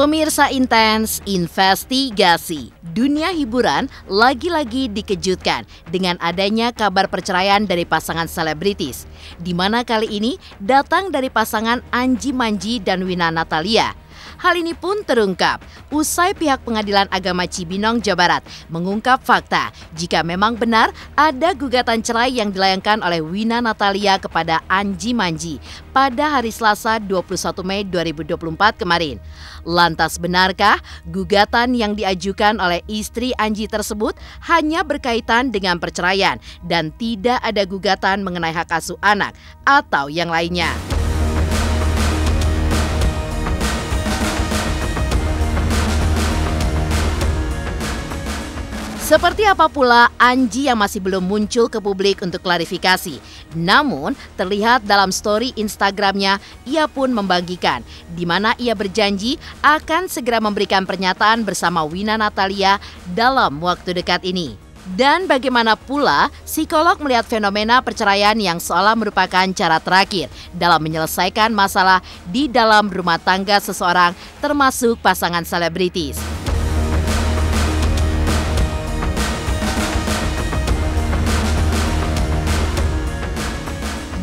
Pemirsa Intens Investigasi, dunia hiburan lagi-lagi dikejutkan dengan adanya kabar perceraian dari pasangan selebritis, di mana kali ini datang dari pasangan Anji Manji dan Wina Natalia. Hal ini pun terungkap usai pihak Pengadilan Agama Cibinong, Jawa Barat mengungkap fakta jika memang benar ada gugatan cerai yang dilayangkan oleh Wina Natalia kepada Anji Manji pada hari Selasa 21 Mei 2024 kemarin. Lantas benarkah gugatan yang diajukan oleh istri Anji tersebut hanya berkaitan dengan perceraian dan tidak ada gugatan mengenai hak asuh anak atau yang lainnya? Seperti apa pula Anji yang masih belum muncul ke publik untuk klarifikasi. Namun terlihat dalam story Instagramnya ia pun membagikan di mana ia berjanji akan segera memberikan pernyataan bersama Wina Natalia dalam waktu dekat ini. Dan bagaimana pula psikolog melihat fenomena perceraian yang seolah merupakan cara terakhir dalam menyelesaikan masalah di dalam rumah tangga seseorang termasuk pasangan selebritis.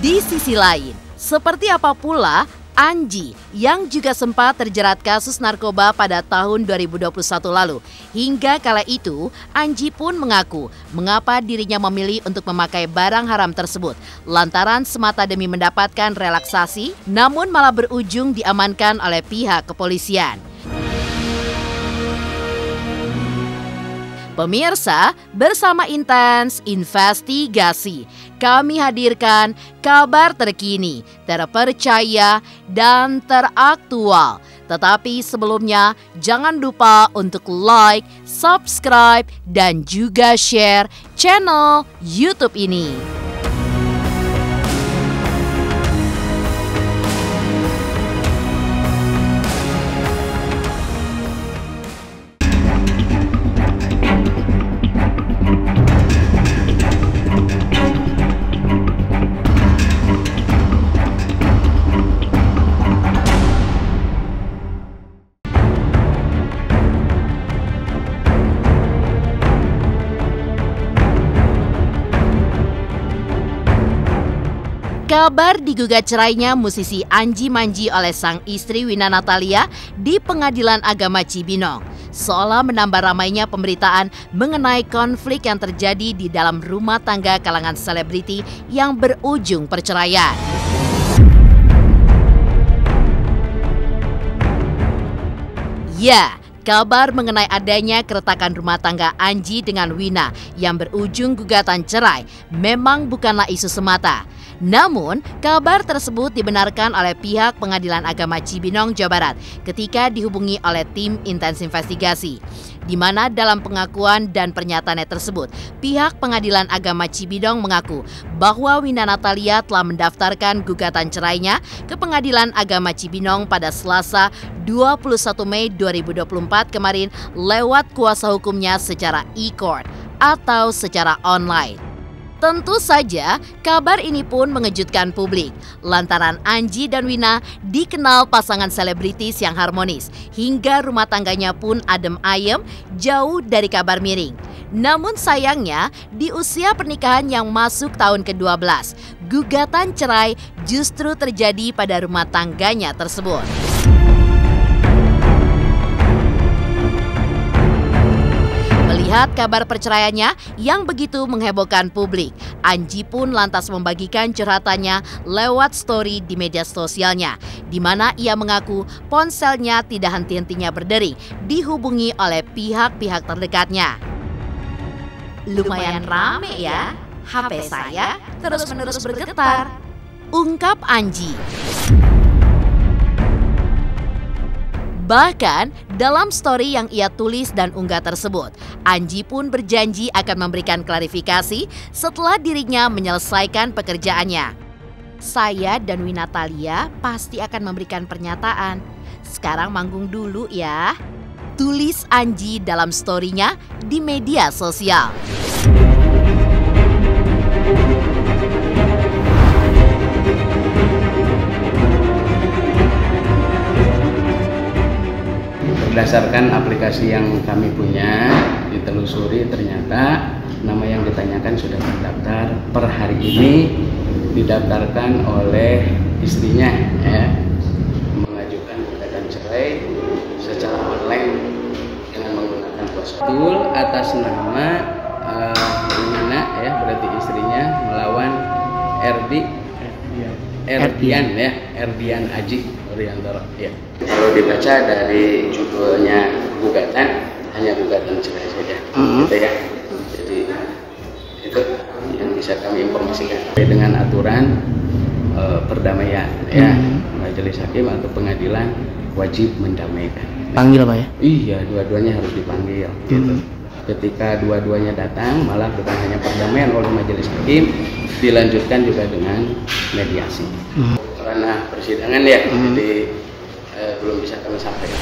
Di sisi lain, seperti apa pula Anji yang juga sempat terjerat kasus narkoba pada tahun 2021 lalu. Hingga kala itu, Anji pun mengaku mengapa dirinya memilih untuk memakai barang haram tersebut lantaran semata demi mendapatkan relaksasi, namun malah berujung diamankan oleh pihak kepolisian. Pemirsa, bersama Intens Investigasi, kami hadirkan kabar terkini, terpercaya, dan teraktual. Tetapi sebelumnya, jangan lupa untuk like, subscribe, dan juga share channel YouTube ini. Kabar digugat cerainya musisi Anji Manji oleh sang istri Wina Natalia di Pengadilan Agama Cibinong seolah menambah ramainya pemberitaan mengenai konflik yang terjadi di dalam rumah tangga kalangan selebriti yang berujung perceraian. Ya, kabar mengenai adanya keretakan rumah tangga Anji dengan Wina yang berujung gugatan cerai memang bukanlah isu semata. Namun, kabar tersebut dibenarkan oleh pihak Pengadilan Agama Cibinong, Jawa Barat ketika dihubungi oleh tim Intens Investigasi. Di mana dalam pengakuan dan pernyataannya tersebut, pihak Pengadilan Agama Cibinong mengaku bahwa Wina Natalia telah mendaftarkan gugatan cerainya ke Pengadilan Agama Cibinong pada Selasa 21 Mei 2024 kemarin lewat kuasa hukumnya secara e-court atau secara online. Tentu saja kabar ini pun mengejutkan publik lantaran Anji dan Wina dikenal pasangan selebritis yang harmonis hingga rumah tangganya pun adem ayem jauh dari kabar miring. Namun sayangnya di usia pernikahan yang masuk tahun ke-12, gugatan cerai justru terjadi pada rumah tangganya tersebut. Melihat kabar perceraiannya yang begitu menghebohkan publik, Anji pun lantas membagikan curhatannya lewat story di media sosialnya, di mana ia mengaku ponselnya tidak henti-hentinya berdering dihubungi oleh pihak-pihak terdekatnya. Lumayan rame ya, HP saya terus-menerus bergetar, ungkap Anji. Bahkan dalam story yang ia tulis dan unggah tersebut, Anji pun berjanji akan memberikan klarifikasi setelah dirinya menyelesaikan pekerjaannya. Saya dan Wina Natalia pasti akan memberikan pernyataan. Sekarang manggung dulu ya, tulis Anji dalam story-nya di media sosial. berdasarkan aplikasi yang kami punya, ditelusuri ternyata nama yang ditanyakan sudah terdaftar. Per hari ini didaftarkan oleh istrinya, ya, mengajukan gugatan cerai secara online dengan menggunakan kuasa. Betul, atas nama Wina, ya, berarti istrinya melawan Erdian Aji Oriantoro, ya. Kalau dibaca dari judulnya gugatan, hanya gugatan cerai saja, gitu ya. Jadi itu yang bisa kami informasikan. Dengan aturan perdamaian, ya, majelis hakim atau pengadilan wajib mendamaikan. Panggil Pak ya? Iya, dua-duanya harus dipanggil, gitu. Ketika dua-duanya datang, malah bukan hanya perdamaian oleh majelis hakim, dilanjutkan juga dengan mediasi. Karena persidangan, ya, jadi belum bisa kami sampaikan.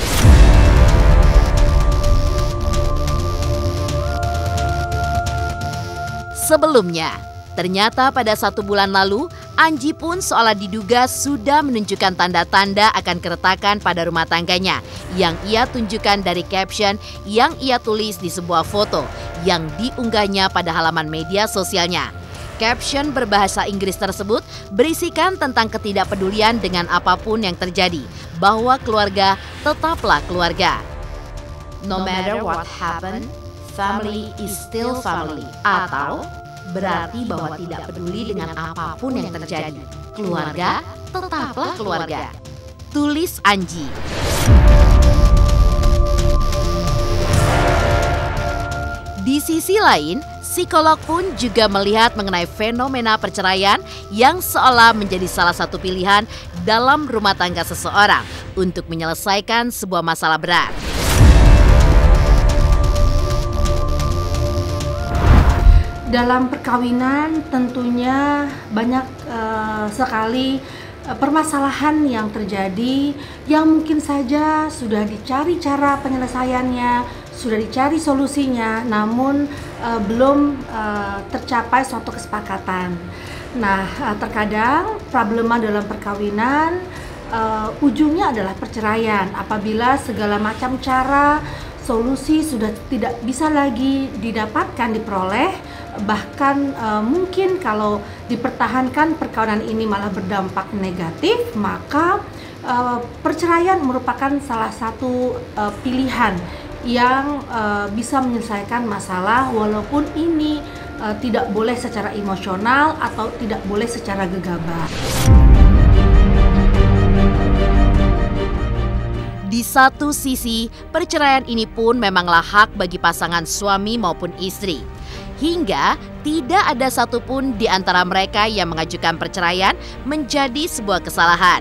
Sebelumnya, ternyata pada 1 bulan lalu, Anji pun seolah diduga sudah menunjukkan tanda-tanda akan keretakan pada rumah tangganya yang ia tunjukkan dari caption yang ia tulis di sebuah foto yang diunggahnya pada halaman media sosialnya. Caption berbahasa Inggris tersebut berisikan tentang ketidakpedulian dengan apapun yang terjadi, bahwa keluarga tetaplah keluarga. No matter what happened, family is still family. Atau berarti bahwa tidak peduli dengan apapun yang terjadi, keluarga tetaplah keluarga. Tulis Anji. Di sisi lain, psikolog pun juga melihat mengenai fenomena perceraian yang seolah menjadi salah satu pilihan dalam rumah tangga seseorang untuk menyelesaikan sebuah masalah berat. Dalam perkawinan tentunya banyak sekali permasalahan yang terjadi yang mungkin saja sudah dicari cara penyelesaiannya, sudah dicari solusinya, namun belum tercapai suatu kesepakatan. Nah, terkadang problema dalam perkawinan ujungnya adalah perceraian apabila segala macam cara solusi sudah tidak bisa lagi didapatkan, diperoleh, bahkan mungkin kalau dipertahankan perkawinan ini malah berdampak negatif, maka perceraian merupakan salah satu pilihan yang bisa menyelesaikan masalah walaupun ini tidak boleh secara emosional atau tidak boleh secara gegabah. Di satu sisi, perceraian ini pun memanglah hak bagi pasangan suami maupun istri. Hingga tidak ada satupun di antara mereka yang mengajukan perceraian menjadi sebuah kesalahan.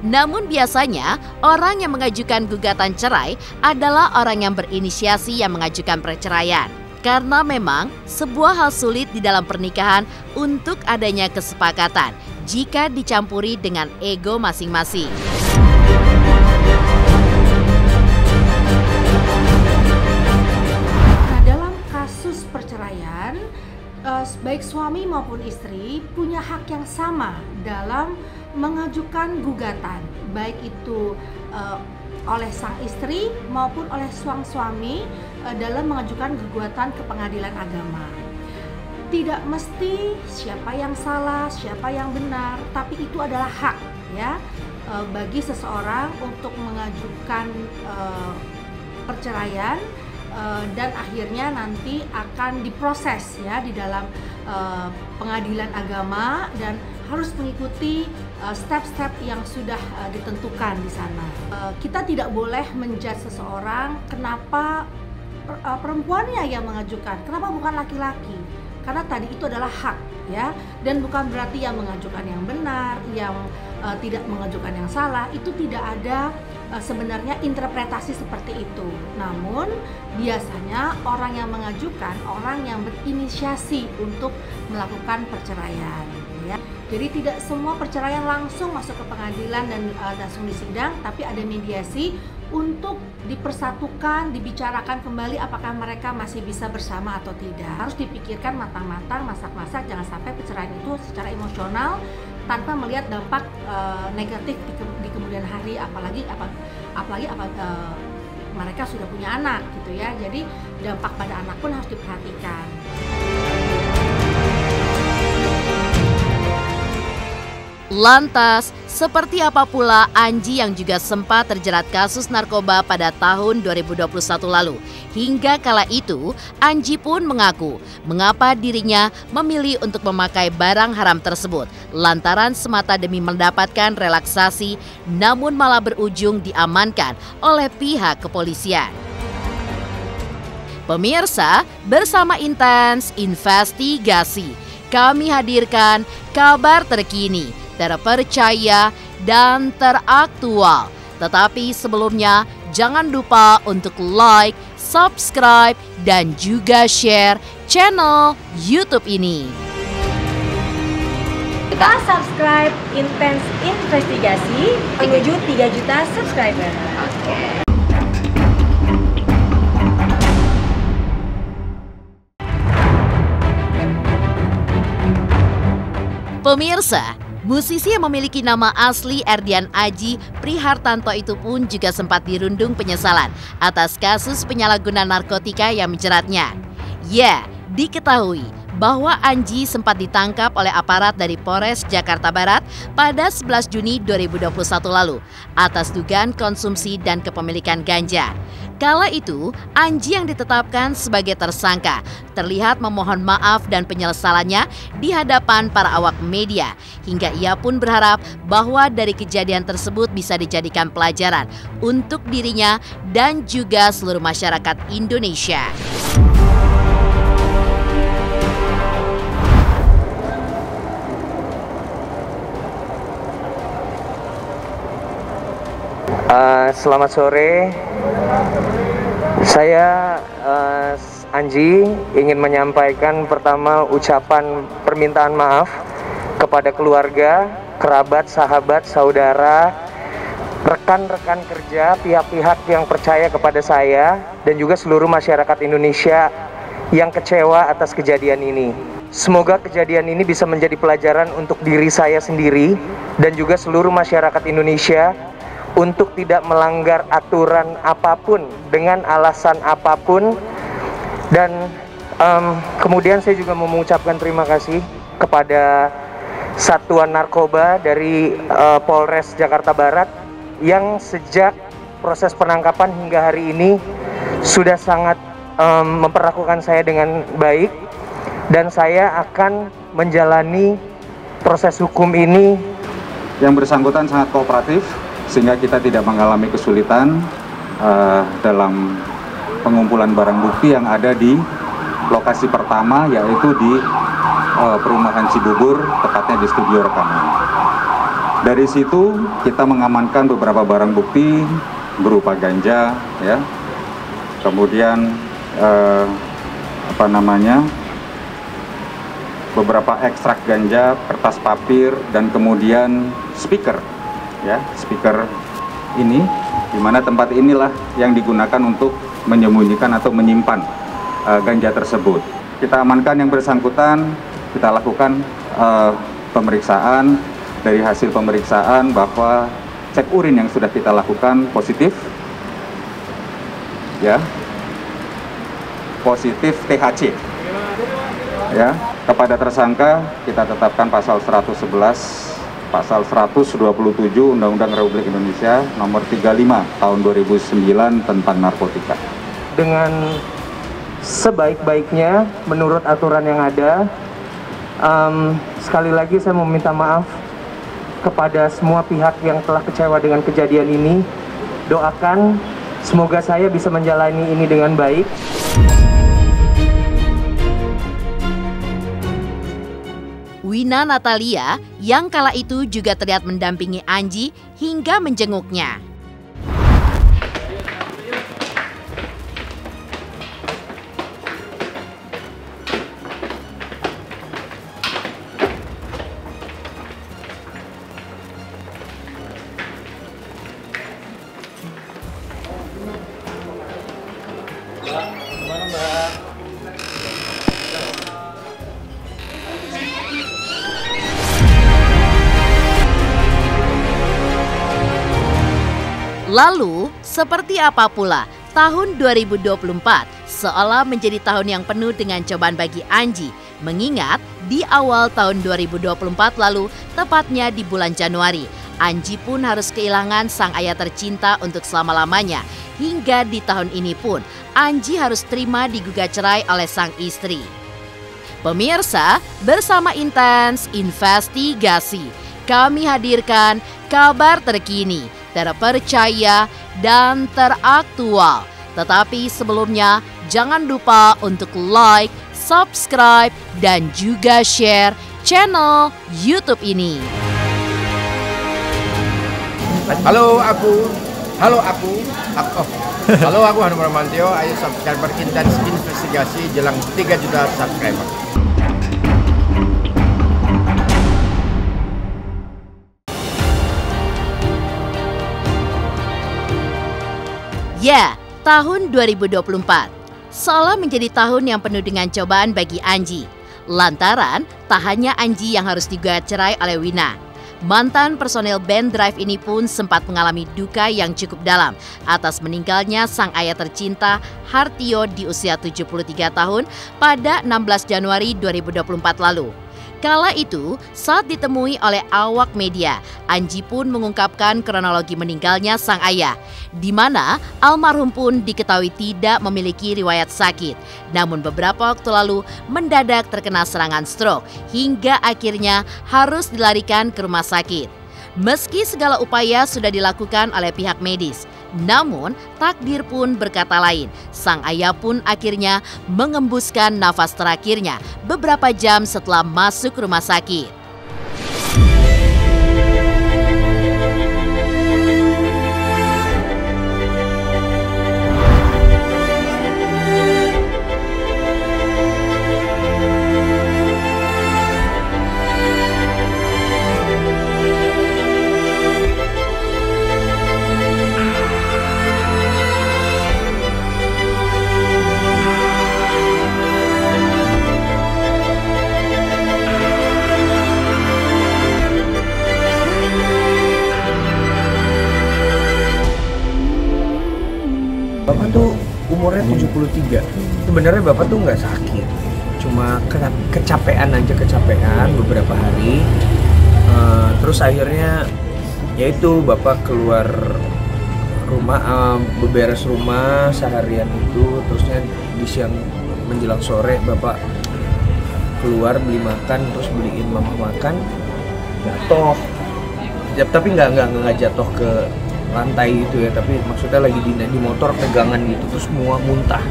Namun biasanya orang yang mengajukan gugatan cerai adalah orang yang berinisiasi yang mengajukan perceraian. Karena memang sebuah hal sulit di dalam pernikahan untuk adanya kesepakatan jika dicampuri dengan ego masing-masing. Perceraian, baik suami maupun istri punya hak yang sama dalam mengajukan gugatan, baik itu oleh sang istri maupun oleh sang suami dalam mengajukan gugatan ke pengadilan agama. Tidak mesti siapa yang salah, siapa yang benar, tapi itu adalah hak, ya, bagi seseorang untuk mengajukan perceraian. Dan akhirnya nanti akan diproses, ya, di dalam pengadilan agama dan harus mengikuti step-step yang sudah ditentukan di sana. Kita tidak boleh menjudge seseorang kenapa perempuannya yang mengajukan, kenapa bukan laki-laki, karena tadi itu adalah hak, ya, dan bukan berarti yang mengajukan yang benar, yang tidak mengajukan yang salah. Itu tidak ada sebenarnya interpretasi seperti itu. Namun biasanya orang yang mengajukan, orang yang berinisiasi untuk melakukan perceraian, ya. Jadi tidak semua perceraian langsung masuk ke pengadilan dan langsung disidang, tapi ada mediasi untuk dipersatukan, dibicarakan kembali apakah mereka masih bisa bersama atau tidak. Harus dipikirkan matang-matang, masak-masak, jangan sampai perceraian itu secara emosional tanpa melihat dampak negatif di kemudian hari, apalagi mereka sudah punya anak gitu ya. Jadi dampak pada anak pun harus diperhatikan. Lantas, seperti apa pula Anji yang juga sempat terjerat kasus narkoba pada tahun 2021 lalu? Hingga kala itu, Anji pun mengaku mengapa dirinya memilih untuk memakai barang haram tersebut lantaran semata demi mendapatkan relaksasi, namun malah berujung diamankan oleh pihak kepolisian. Pemirsa, bersama Intens Investigasi, kami hadirkan kabar terkini, terpercaya, dan teraktual. Tetapi sebelumnya, jangan lupa untuk like, subscribe, dan juga share channel YouTube ini. Kita subscribe Intens Investigasi menuju 3 juta subscriber. Pemirsa, musisi yang memiliki nama asli Erdian Aji Prihartanto itu pun juga sempat dirundung penyesalan atas kasus penyalahgunaan narkotika yang menjeratnya. Ya, diketahui bahwa Anji sempat ditangkap oleh aparat dari Polres Jakarta Barat pada 11 Juni 2021 lalu atas dugaan konsumsi dan kepemilikan ganja. Kala itu, Anji yang ditetapkan sebagai tersangka terlihat memohon maaf dan penyesalannya di hadapan para awak media, hingga ia pun berharap bahwa dari kejadian tersebut bisa dijadikan pelajaran untuk dirinya dan juga seluruh masyarakat Indonesia. Selamat sore, saya Anji ingin menyampaikan pertama ucapan permintaan maaf kepada keluarga, kerabat, sahabat, saudara, rekan-rekan kerja, pihak-pihak yang percaya kepada saya, dan juga seluruh masyarakat Indonesia yang kecewa atas kejadian ini. Semoga kejadian ini bisa menjadi pelajaran untuk diri saya sendiri dan juga seluruh masyarakat Indonesia untuk tidak melanggar aturan apapun dengan alasan apapun. Dan kemudian saya juga mau mengucapkan terima kasih kepada Satuan Narkoba dari Polres Jakarta Barat yang sejak proses penangkapan hingga hari ini sudah sangat memperlakukan saya dengan baik, dan saya akan menjalani proses hukum ini. Yang bersangkutan sangat kooperatif sehingga kita tidak mengalami kesulitan dalam pengumpulan barang bukti yang ada di lokasi pertama, yaitu di perumahan Cibubur, tepatnya di studio rekaman. Dari situ kita mengamankan beberapa barang bukti berupa ganja, ya, kemudian beberapa ekstrak ganja, kertas papir, dan kemudian speaker. Ya, speaker ini, di mana tempat inilah yang digunakan untuk menyembunyikan atau menyimpan ganja tersebut. Kita amankan yang bersangkutan, kita lakukan pemeriksaan. Dari hasil pemeriksaan bahwa cek urin yang sudah kita lakukan positif, ya, positif THC. Ya, kepada tersangka kita tetapkan pasal 111. Pasal 127 Undang-Undang Republik Indonesia Nomor 35 Tahun 2009 tentang narkotika. Dengan sebaik-baiknya menurut aturan yang ada, sekali lagi saya meminta maaf kepada semua pihak yang telah kecewa dengan kejadian ini. Doakan semoga saya bisa menjalani ini dengan baik. Wina Natalia yang kala itu juga terlihat mendampingi Anji hingga menjenguknya. Lalu, seperti apa pula Tahun 2024 seolah menjadi tahun yang penuh dengan cobaan bagi Anji, mengingat di awal tahun 2024 lalu, tepatnya di bulan Januari, Anji pun harus kehilangan sang ayah tercinta untuk selama-lamanya. Hingga di tahun ini pun, Anji harus terima digugat cerai oleh sang istri. Pemirsa, bersama Intens Investigasi, kami hadirkan kabar terkini, terpercaya, dan teraktual. Tetapi sebelumnya, jangan lupa untuk like, subscribe, dan juga share channel YouTube ini. Halo aku Hanum Bramantio, ayo subscriber Intens Investigasi jelang 3 juta subscriber. Ya, tahun 2024 seolah menjadi tahun yang penuh dengan cobaan bagi Anji. Lantaran tak hanya Anji yang harus digugat cerai oleh Wina. Mantan personel band Drive ini pun sempat mengalami duka yang cukup dalam atas meninggalnya sang ayah tercinta Hartio di usia 73 tahun pada 16 Januari 2024 lalu. Kala itu, saat ditemui oleh awak media, Anji pun mengungkapkan kronologi meninggalnya sang ayah, di mana almarhum pun diketahui tidak memiliki riwayat sakit. Namun beberapa waktu lalu mendadak terkena serangan stroke, hingga akhirnya harus dilarikan ke rumah sakit. Meski segala upaya sudah dilakukan oleh pihak medis, namun takdir pun berkata lain. Sang ayah pun akhirnya mengembuskan nafas terakhirnya beberapa jam setelah masuk rumah sakit. Bapak tuh umurnya 73. Sebenarnya Bapak tuh nggak sakit, cuma kecapean beberapa hari. Terus akhirnya yaitu Bapak keluar rumah, beberes rumah seharian itu. Terusnya di siang menjelang sore Bapak keluar beli makan, terus beliin mama makan, jatuh. Tapi nggak jatuh ke lantai itu ya, tapi maksudnya lagi di motor pegangan gitu, terus semua muntah.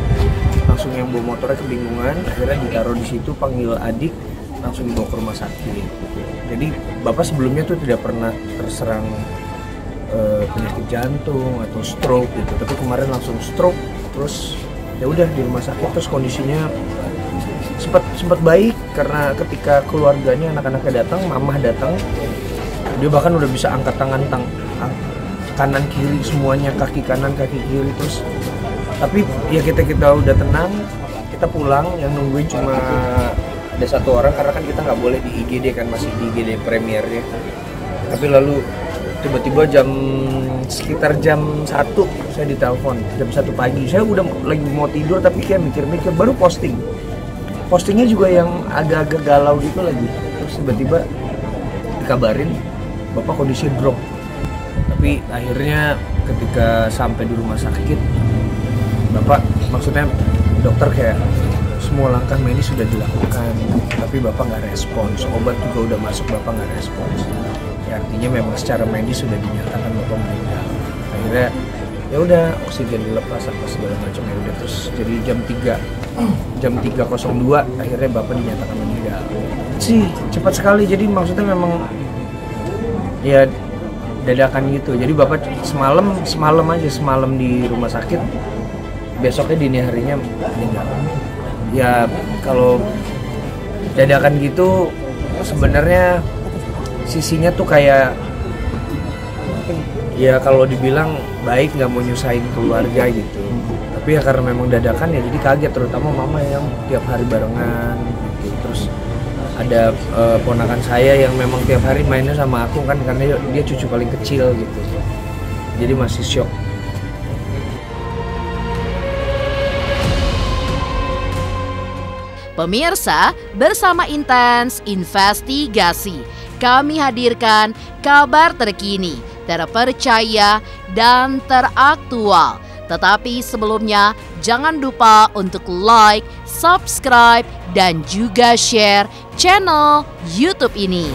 Langsung yang bawa motornya kebingungan, akhirnya ditaruh di situ, panggil adik, langsung dibawa ke rumah sakit. Jadi Bapak sebelumnya tuh tidak pernah terserang penyakit jantung atau stroke gitu, tapi kemarin langsung stroke. Terus ya udah di rumah sakit, terus kondisinya sempat baik karena ketika keluarganya, anak-anaknya datang, mamah datang, dia bahkan udah bisa angkat tangan kanan kiri semuanya, kaki kanan kaki kiri. Terus tapi ya kita udah tenang, kita pulang. Yang nungguin cuma ada satu orang karena kan kita nggak boleh di IGD kan, masih di IGD premiernya. Tapi lalu tiba-tiba sekitar jam 1 saya ditelepon, jam 1 pagi. Saya udah lagi mau tidur tapi kayak mikir-mikir, baru postingnya juga yang agak-agak galau gitu lagi. Terus tiba-tiba dikabarin Bapak kondisi drop. Tapi akhirnya ketika sampai di rumah sakit, Bapak, maksudnya dokter kayak semua langkah medis sudah dilakukan, tapi Bapak nggak respons. Obat juga udah masuk, Bapak nggak respons. Ya artinya memang secara medis sudah dinyatakan Bapak meninggal. Akhirnya ya udah oksigen dilepas apa segala macam, ya udah. Terus jadi jam 3.02 akhirnya Bapak dinyatakan meninggal. Sih cepat sekali, jadi maksudnya memang ya dadakan gitu. Jadi Bapak semalam di rumah sakit, besoknya dini harinya meninggal. Ya kalau dadakan gitu sebenarnya sisinya tuh kayak ya kalau dibilang baik, nggak mau nyusahin keluarga gitu. Tapi ya karena memang dadakan ya jadi kaget, terutama mama yang tiap hari barengan gitu. Terus ada ponakan saya yang memang tiap hari mainnya sama aku kan, karena dia cucu paling kecil gitu. Jadi masih shock. Pemirsa, bersama Intens Investigasi, kami hadirkan kabar terkini, terpercaya, dan teraktual. Tetapi sebelumnya, jangan lupa untuk like, subscribe, dan juga share channel YouTube ini.